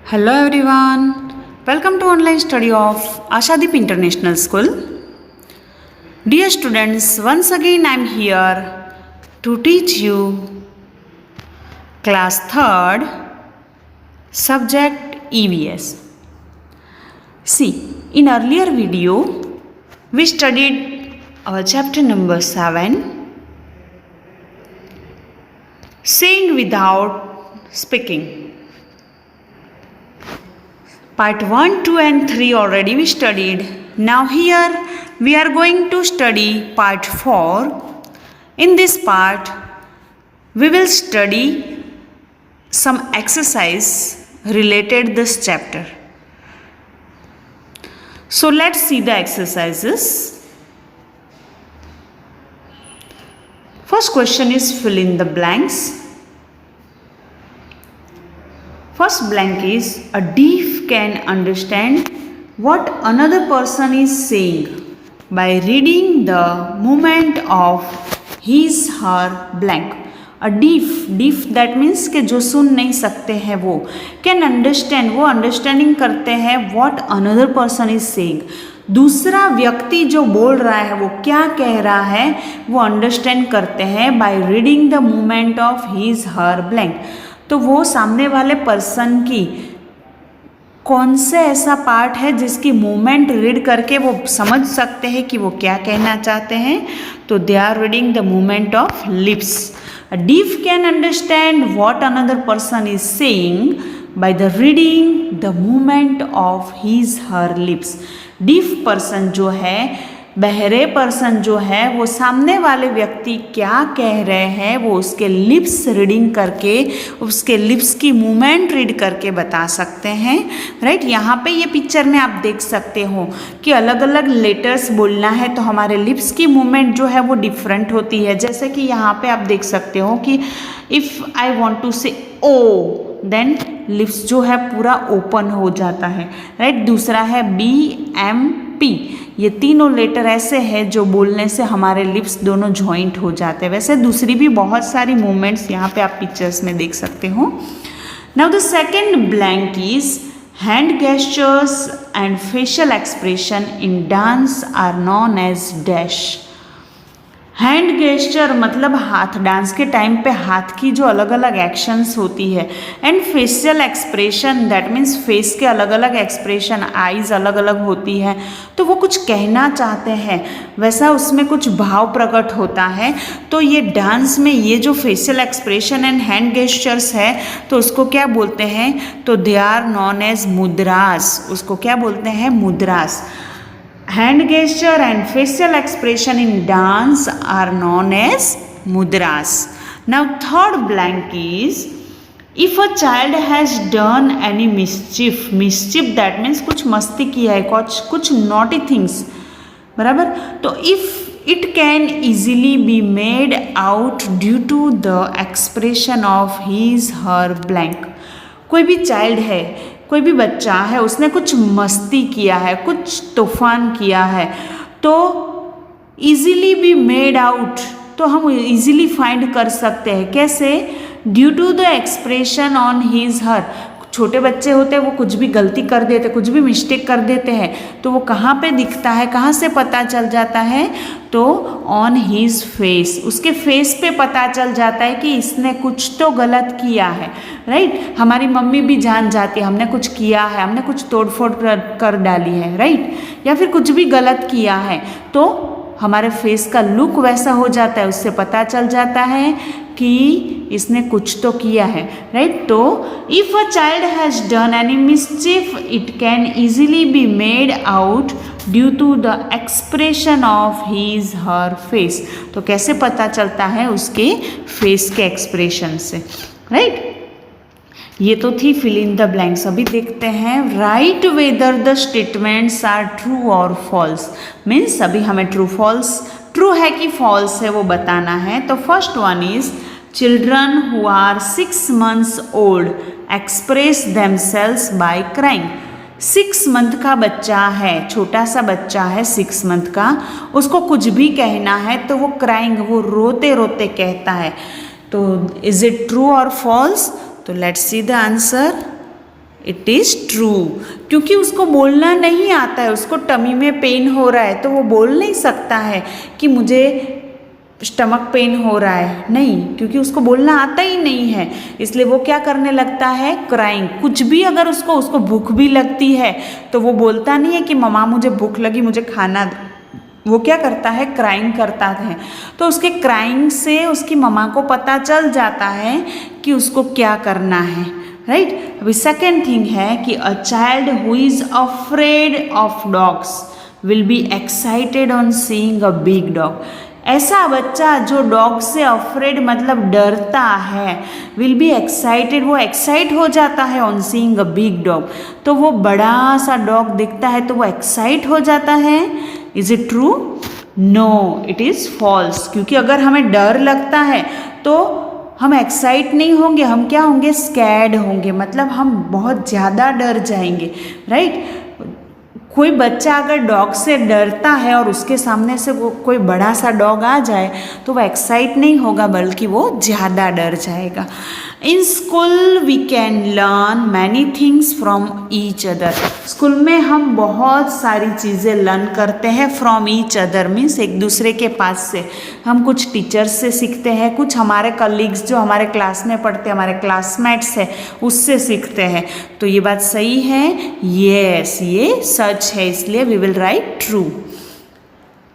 Hello everyone, welcome to online study of Ashadeep International School. Dear students, once again I am here to teach you class 3rd subject EVS. See, in earlier video we studied our chapter number 7, saying without speaking. Part 1, 2 and 3 already we studied. Now here we are going to study part 4. In this part we will study some exercise related this chapter. So let's see the exercises. First question is fill in the blanks. First blank is a deaf can understand what another person is saying by reading the movement of his her blank. A deaf that means कि जो सुन नहीं सकते हैं वो can understand, वो understanding करते हैं what another person is saying. दूसरा व्यक्ति जो बोल रहा है वो क्या कह रहा है वो अंडरस्टैंड करते हैं by reading the movement of his her blank. तो वो सामने वाले पर्सन की कौन से ऐसा पार्ट है जिसकी मूवमेंट रीड करके वो समझ सकते हैं कि वो क्या कहना चाहते हैं. तो they are reading the movement of lips. A deaf can understand what another person is saying by the reading the movement of his her lips. Deaf person जो है, बहरे पर्सन जो है, वो सामने वाले व्यक्ति क्या कह रहे हैं वो उसके लिप्स रीडिंग करके, उसके लिप्स की मूवमेंट रीड करके बता सकते हैं. राइट, यहाँ पे ये पिक्चर में आप देख सकते हो कि अलग अलग लेटर्स बोलना है तो हमारे लिप्स की मूवमेंट जो है वो डिफरेंट होती है. जैसे कि यहाँ पे आप देख सकते हो कि इफ़ आई वॉन्ट टू से ओ देन लिप्स जो है पूरा ओपन हो जाता है. राइट, दूसरा है BMP. ये तीनों लेटर ऐसे हैं जो बोलने से हमारे लिप्स दोनों जॉइंट हो जाते हैं. वैसे दूसरी भी बहुत सारी मूवमेंट्स यहाँ पे आप पिक्चर्स में देख सकते हो. Now the second blank is hand gestures and facial expression in dance are known as dash. Hand gesture मतलब हाथ, डांस के टाइम पे हाथ की जो अलग अलग एक्शंस होती है. And facial expression that means face के अलग अलग एक्सप्रेशन, आईज अलग अलग होती है. तो वो कुछ कहना चाहते हैं वैसा उसमें कुछ भाव प्रकट होता है. तो ये डांस में ये जो facial expression and hand gestures है तो उसको क्या बोलते हैं, तो दे आर नॉन एज मुद्रास. उसको क्या बोलते हैं, मुद्रास. Hand gesture and facial expression in dance are known as mudras. Now third blank is if a child has done any mischief that means कुछ मस्ती किया है, कुछ naughty things, बराबर. तो if it can easily be made out due to the expression of his her blank. कोई भी child है, कोई भी बच्चा है, उसने कुछ मस्ती किया है, कुछ तूफान किया है तो इजीली बी मेड आउट, तो हम इजीली फाइंड कर सकते हैं. कैसे, due to the expression on his her. छोटे बच्चे होते हैं वो कुछ भी गलती कर देते, कुछ भी मिस्टेक कर देते हैं तो वो कहाँ पे दिखता है, कहाँ से पता चल जाता है, तो ऑन हिज फेस. उसके फेस पे पता चल जाता है कि इसने कुछ तो गलत किया है. राइट, हमारी मम्मी भी जान जाती है हमने कुछ किया है, हमने कुछ तोड़फोड़ कर डाली है. राइट, या फिर कुछ भी गलत किया है तो हमारे फेस का लुक वैसा हो जाता है, उससे पता चल जाता है कि इसने कुछ तो किया है. राइट, तो if a child has done any mischief it can easily be made out due to the expression of his her face. तो कैसे पता चलता है, उसके फेस के एक्सप्रेशन से. राइट, ये तो थी फिल इन द ब्लैंक्स. अभी देखते हैं right whether the statements are true और फॉल्स. मीन्स अभी हमें ट्रू है कि फॉल्स है वो बताना है. तो first one is children who are 6 months old express themselves by crying. 6 month का बच्चा है, छोटा सा बच्चा है 6 month का, उसको कुछ भी कहना है तो वो क्राइंग, वो रोते रोते कहता है. तो इज इट ट्रू और फॉल्स? तो let's see the answer. It is true, क्योंकि उसको बोलना नहीं आता है, उसको टमी में पेन हो रहा है तो वो बोल नहीं सकता है कि मुझे स्टमक पेन हो रहा है, नहीं, क्योंकि उसको बोलना आता ही नहीं है। इसलिए वो क्या करने लगता है, क्राइंग। कुछ भी अगर उसको भूख भी लगती है तो वो बोलता नहीं है कि मम्मा मुझे भूख लगी, मुझे खाना दो। वो क्या करता है, क्राइंग करता है। तो उसके क्राइंग से उसकी मम्मा को पता चल जाता है कि उसको क्या करना है, राइट। अभी सेकेंड थिंग है कि a child who is afraid of dogs will be excited on seeing a big dog. ऐसा बच्चा जो डॉग से अफ्रेड मतलब डरता है, विल बी एक्साइटेड, वो एक्साइट हो जाता है on seeing a big dog. तो वो बड़ा सा डॉग दिखता है तो वो एक्साइट हो जाता है। Is it true? No, it is false. क्योंकि अगर हमें डर लगता है तो हम एक्साइट नहीं होंगे, हम क्या होंगे, स्कैर्ड होंगे, मतलब हम बहुत ज़्यादा डर जाएंगे, राइट। कोई बच्चा अगर डॉग से डरता है और उसके सामने से वो कोई बड़ा सा डॉग आ जाए तो वो एक्साइट नहीं होगा बल्कि वो ज़्यादा डर जाएगा। In school we can learn many things from each other. School में हम बहुत सारी चीज़ें लर्न करते हैं फ्रॉम ईच अदर, मीन्स एक दूसरे के पास से। हम कुछ टीचर्स से सीखते हैं, कुछ हमारे कलीग्स जो हमारे क्लास में पढ़ते हैं, हमारे क्लासमेट्स हैं, उससे सीखते हैं। तो ये बात सही है, यस, ये सच है, इसलिए we will write true.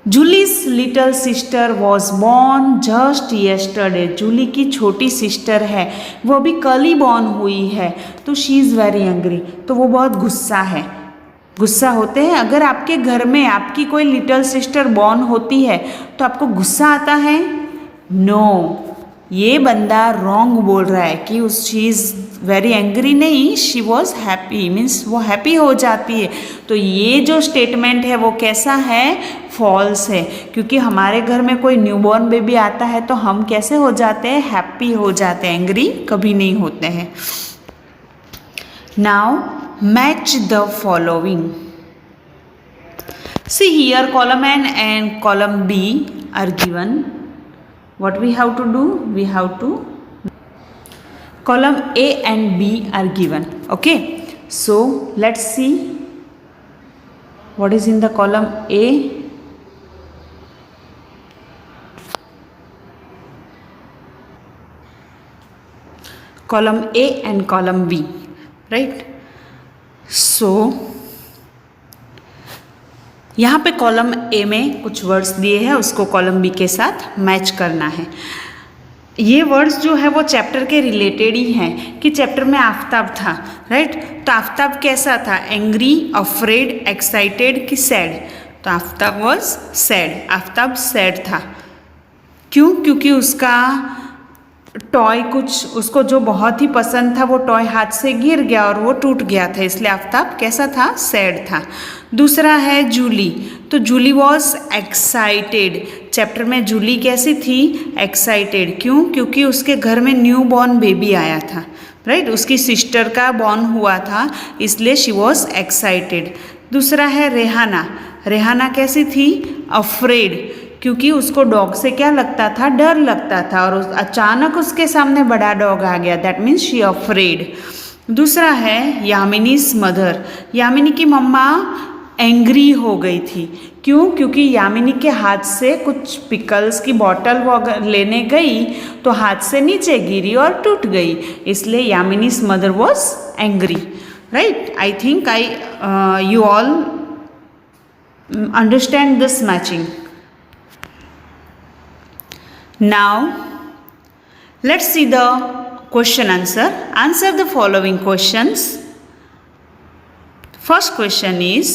Julie's little sister was born just yesterday. Julie की छोटी सिस्टर है, वो अभी कल ही बॉर्न हुई है, तो शी इज़ वेरी एंग्री, तो वो बहुत गुस्सा है। गुस्सा होते हैं, अगर आपके घर में आपकी कोई लिटल सिस्टर बॉर्न होती है तो आपको गुस्सा आता है? नो, ये बंदा रॉन्ग बोल रहा है कि शी इज़ वेरी एंग्री, नहीं, शी वॉज हैप्पी, मीन्स वो हैप्पी हो जाती है। तो ये जो स्टेटमेंट है वो कैसा है, फॉल्स है, क्योंकि हमारे घर में कोई न्यूबॉर्न बेबी आता है तो हम कैसे हो जाते हैं, हैप्पी हो जाते हैं, एंग्री कभी नहीं होते हैं। Now match the following. See here column N and column B are given. What we have to do? We have to, column A and B are given. Okay, so let's see what is in the column A. Column A and column B, right? So यहाँ पे column A में कुछ words दिए हैं, उसको column B के साथ match करना है। ये वर्ड्स जो है वो चैप्टर के रिलेटेड ही हैं कि चैप्टर में आफ्ताब था, राइट। तो आफ्ताब कैसा था, एंग्री, अफ्रेड, एक्साइटेड कि सैड? तो Aftab was sad, Aftab sad था। क्यों? क्योंकि उसका टॉय कुछ उसको जो बहुत ही पसंद था वो टॉय हाथ से गिर गया और वो टूट गया था, इसलिए आफ्ताब कैसा था, सैड था। दूसरा है जूली, तो जूली वॉज एक्साइटेड। चैप्टर में जूली कैसी थी, एक्साइटेड। क्यों? क्योंकि उसके घर में न्यू बॉर्न बेबी आया था, राइट, उसकी सिस्टर का बॉर्न हुआ था, इसलिए शी वॉज एक्साइटेड। दूसरा है रेहाना, रेहाना कैसी थी, अफ्रेड, क्योंकि उसको डॉग से क्या लगता था, डर लगता था, और अचानक उसके सामने बड़ा डॉग आ गया, दैट मीन्स शी अफ्रेड। दूसरा है यामिनीज मदर, यामिनी की मम्मा एंग्री हो गई थी। क्यों? क्योंकि यामिनी के हाथ से कुछ पिकल्स की बॉटल वो अगर लेने गई तो हाथ से नीचे गिरी और टूट गई, इसलिए Yamini's mother was angry, right. I think you all understand this matching. Now let's see the question answer. Answer the following questions. First question is,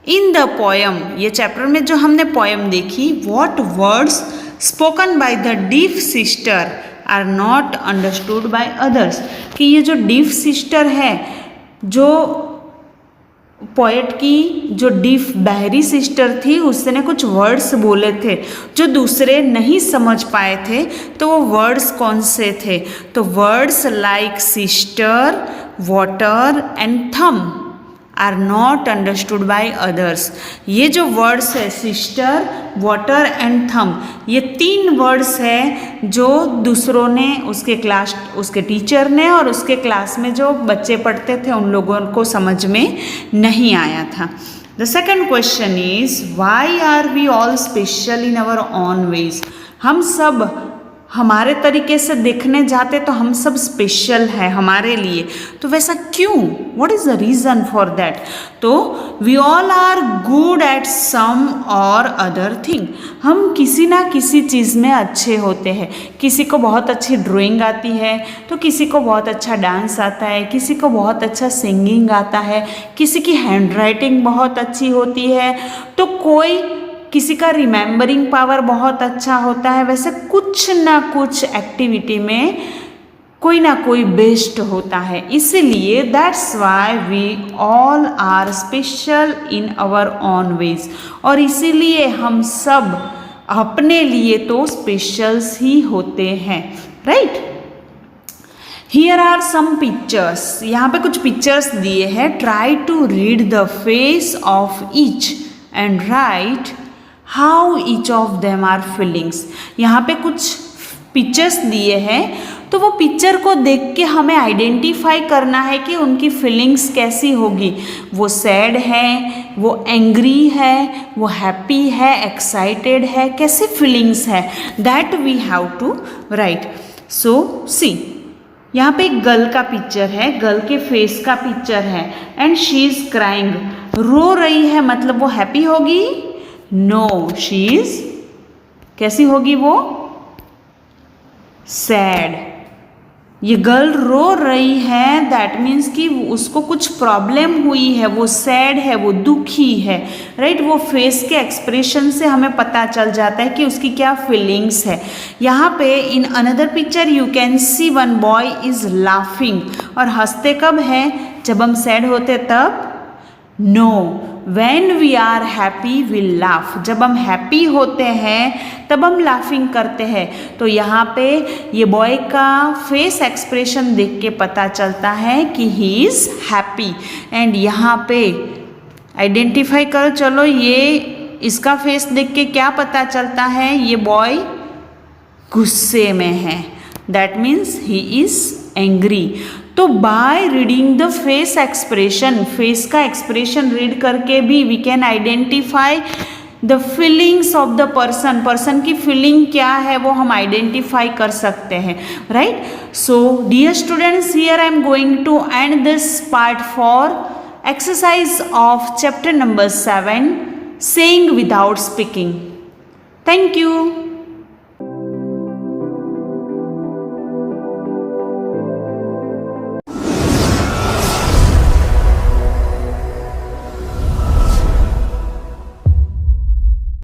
in the poem, ये चैप्टर में जो हमने पोएम देखी, what words spoken by the deaf sister are not understood by others, कि ये जो deaf sister है, जो पोएट की जो डीफ बहरी सिस्टर थी, उसने कुछ वर्ड्स बोले थे जो दूसरे नहीं समझ पाए थे। तो वो वर्ड्स कौन से थे? तो words like sister, water and them are not understood by others. ये जो वर्ड्स है सिस्टर, वाटर एंड थम, ये 3 वर्ड्स है जो दूसरों ने उसके टीचर ने और उसके क्लास में जो बच्चे पढ़ते थे उन लोगों को समझ में नहीं आया था। The second question is why are we all special in our own ways. हम सब हमारे तरीके से देखने जाते तो हम सब स्पेशल है हमारे लिए, तो वैसा क्यों? What is the reason for that? तो we all are good at some और अदर थिंग। हम किसी ना किसी चीज़ में अच्छे होते हैं। किसी को बहुत अच्छी ड्राइंग आती है, तो किसी को बहुत अच्छा डांस आता है, किसी को बहुत अच्छा सिंगिंग आता है, किसी की हैंड राइटिंग बहुत अच्छी होती है, तो किसी का रिमेंबरिंग पावर बहुत अच्छा होता है। वैसे कुछ ना कुछ एक्टिविटी में कोई ना कोई बेस्ट होता है, इसीलिए that's why we all are special in our own ways. और इसीलिए हम सब अपने लिए तो स्पेशल्स ही होते हैं, right? Here are some pictures. यहाँ पे कुछ पिक्चर्स दिए हैं। Try to read the face of each and write how each of them are feelings. यहाँ पे कुछ पिक्चर्स दिए हैं, तो वो पिक्चर को देख के हमें आइडेंटिफाई करना है कि उनकी फीलिंग्स कैसी होगी। वो सैड है, वो एंग्री है, वो हैप्पी है, एक्साइटेड है, कैसी फीलिंग्स है, that we have to write. So see, यहाँ पे एक गर्ल का पिक्चर है, गर्ल के फेस का पिक्चर है, एंड शी इज क्राइंग, रो रही है, मतलब वो हैप्पी होगी? नो, शी इज कैसी होगी? वो सैड। ये गर्ल रो रही है, दैट मीन्स कि उसको कुछ प्रॉब्लम हुई है, वो सैड है, वो दुखी है, राइट? वो फेस के एक्सप्रेशन से हमें पता चल जाता है कि उसकी क्या फीलिंग्स है। यहाँ पे in another picture you can see one boy is laughing. और हंसते कब है? जब हम सैड होते तब? No, when we are happy we laugh. जब हम हैप्पी होते हैं तब हम लाफिंग करते हैं। तो यहाँ पे ये बॉय का फेस एक्सप्रेशन देख के पता चलता है कि ही इज़ हैप्पी। एंड यहाँ पे आइडेंटिफाई करो, चलो ये इसका फेस देख के क्या पता चलता है? ये बॉय गुस्से में है, that means he is angry. तो by reading the face expression, face का एक्सप्रेशन रीड करके भी we can identify the feelings of the person. Person की फीलिंग क्या है वो हम आइडेंटिफाई कर सकते हैं, right? So dear students, here I am going to end this part for exercise of chapter number 7, saying without speaking. Thank you.